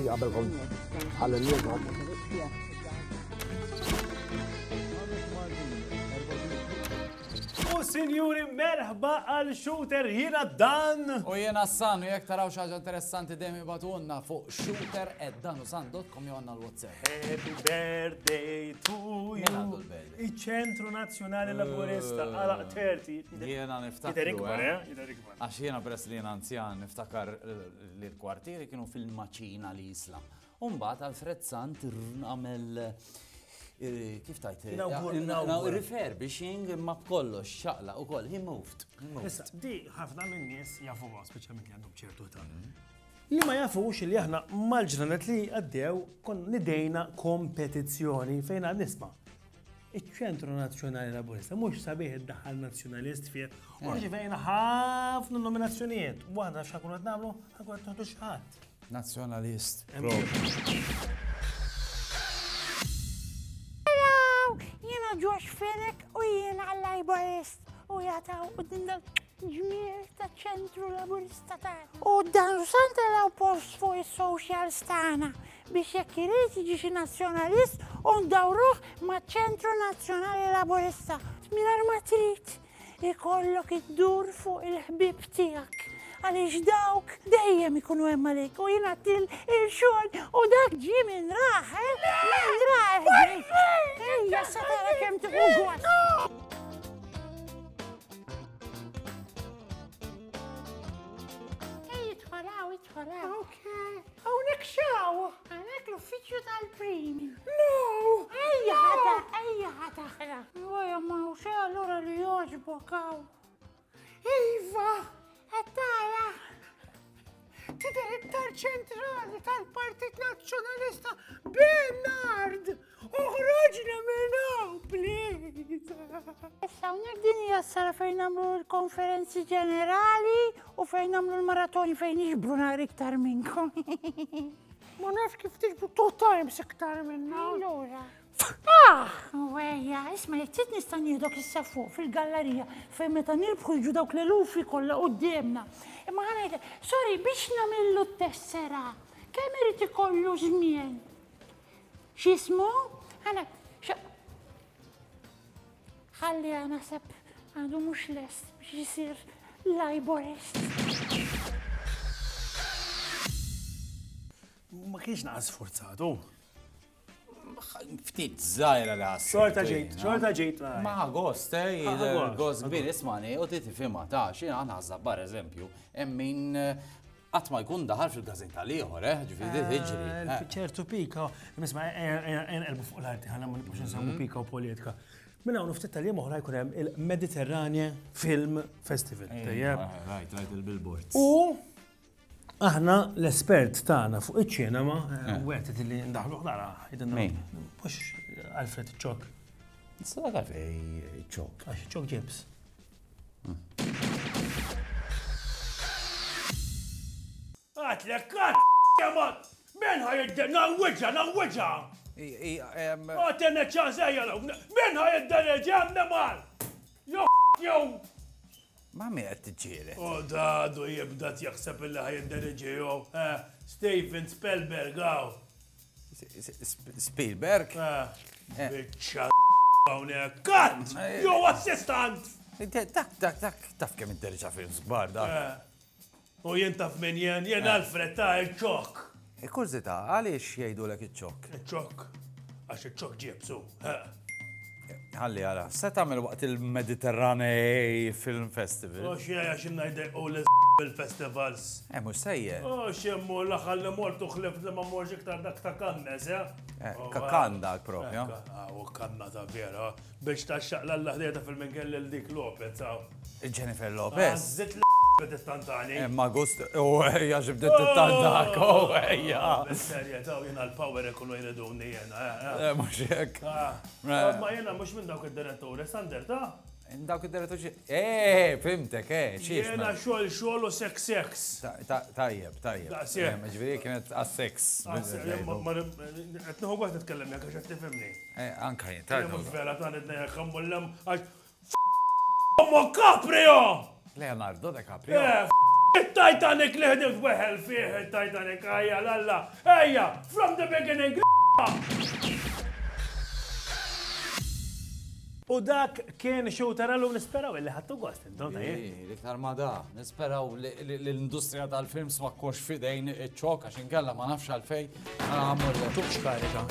tiġi qabelkom ħalli Sinjuri, merħba għal shooter jiena Dan. U jiena San, u jekk taraw xi ħaġa interessanti dejjem ibatunna fuq shooter@danusan.com jew għandna l-WhatsApp. Happy birthday to you. Iċ-Ċentru Nazzjonali Laburista għala 30. Jiena niftakru. Għax jiena peress li jiena anzjan niftakar li l-kwartieri kienu fil-Maċina l-Isla. U mbagħad Alfred Sant għamel kif tajt? Refurbishing ma b'kollox xaqla u koll, he moved. Issa, di ħafna minn nies jafu speċjalment li għandhom ċertu ta' li ma jafux li aħna mal-ġranet li għaddew kon nidejna kompetizzjoni fejn għad nisma. Iċ-Ċentru Nazzjonali Laburista mhux sabiħ id-daħħal nazzjonalist fih, u ġivejna ħafna nominazzjonijiet. Waħda x'ħakun qed nagħmlu, ħakun qed naħdu xi ħadd. Nazzjonalist. Josh Fenech u jiena għall-Laborist u jataw u dindal ġmier ta' ċentru laburista ta' u dan santa law post fuq is-social stana biex jekk irid jiġi xi nazzjonalist u ndawruh ma' ċentru nazzjonali laburista. Mingħajr ma trid ikollok iddur fuq il-ħbieb tiegħek għaliex dawk dejjem ikunu hemm għalik u jiena il-xogħol u dak ġie minn raħ, minn raħ. Ejja sa tara kemm tieħu gost. Idħolaw. Okej. Hawnhekk xaw. Hawnhekk l-uffiċċju tal-primi. No! Ejja ħata. Wejja ma hu xejn allura li jogħġbok hawn. Iva! Għattara! Tidher id-dar ċentrali tal-Partit Nazzjonalista Bernard! Uħroġna minn hawn, please! Issa hawnhekk din hija s-sala fejn nagħmlu l-konferenzi ġenerali u fejn nagħmlu l-maratoni fejn jiġbru nhar iktar minnkom. Ma nafx kif tiġbru two times iktar minna. Allura. Wejja, isma' jekk trid nista' nieħdok issa fuq fil-gallerija fejn meta nirbħu jiġu dawk l-elufi kollha qudiemna. Imma ħanejlek, sorry biex nagħmillu t-tessera. Kemm irid ikollu żmien? X'ismu? Ħalli naħseb għadu mhux lest biex isir Laborist. Ma kienx naqas forzatu. Ftit żgħira li ħassib. Xorta ġejt. Ma gost, gost kbir ismani u trid tifhimha ta' xi naħseb bar eżempju hemm min qatt ma jkun daħal fil-gażetta ieħor, ġifieri tiġri. ċertu pika, nisma' elbu fuq l-arti ħana ma nibqgħux nsemmu pika u politika. Minn hawn ftit tal-jiem oħra jkun hemm il-Mediterranean Film Festival. Rajt il-billboards. U aħna l-espert tagħna fuq iċ-ċinema wieħed li ndaħlu ħdara jidinna. Mhux Alfred Ċok. Issa dak għalfej Ċok. Għax Ċok Gibbs. Għatlek jaman! Men ħajidden nawweġa! Għatenna ċażajja law! Men ħajidden ġemna mal! Jow! Ma mi qed tiġġieled. O dadu jibda jaħseb illi ħajidden ġejow. Steven Spielberg għaw. Spielberg? Bicċa hawnhekk. Kat! Jow assistant! Dak taf kemm interġa' films kbar dak. U jien taf min jien Alfred ta' il-ċok. Kurzita, għaliex jgħidulek iċ-ċok? Il-ċok. Għax il-ċok ġibsu. Ħalli għala, se tagħmel waqt il-Mediterranean Film Festival? U xejja xin ngħidlek u l-festivals. Mhux sejjer. U xemmu l-aħħar li mortu ħlif li ma morx iktar dak ta' kannes, Kandak propju. U kanna ta' vera. Biex ta' xaqla l-ħdejta fil-minkell l-dik Lopez. Jennifer Lopez? Zit l-tantani. Ma gust, jaġibdet t-tantak, ejja. Serjeta, u jena l-power ekunu jreduni jena. Mux jek. Ma jena mux minn dawk id-direttori, standard, ta' Dawk id-direttori, fimtek, ċisma. Jena xol u sex. Tajjeb. Ġviri kienet għas-sex. Etnuħu għat t-tkellem jek għax tifimni. Anka jien, tajjeb. Mux vera ta' nidna jek għammullem għax Caprio! Leonardo DiCaprio. Il-Titanic li ħdimt weħel fih il-Titanic, ejja, lalla, ejja, from the beginning. U dak kien xew tarallu nisperaw li ħattu gost, intom ta' Iktar ma da, nisperaw l-industrija tal-films ma tkunx fidejn iċ-ċok għax inkella ma nafx għalfej. Tukx karika.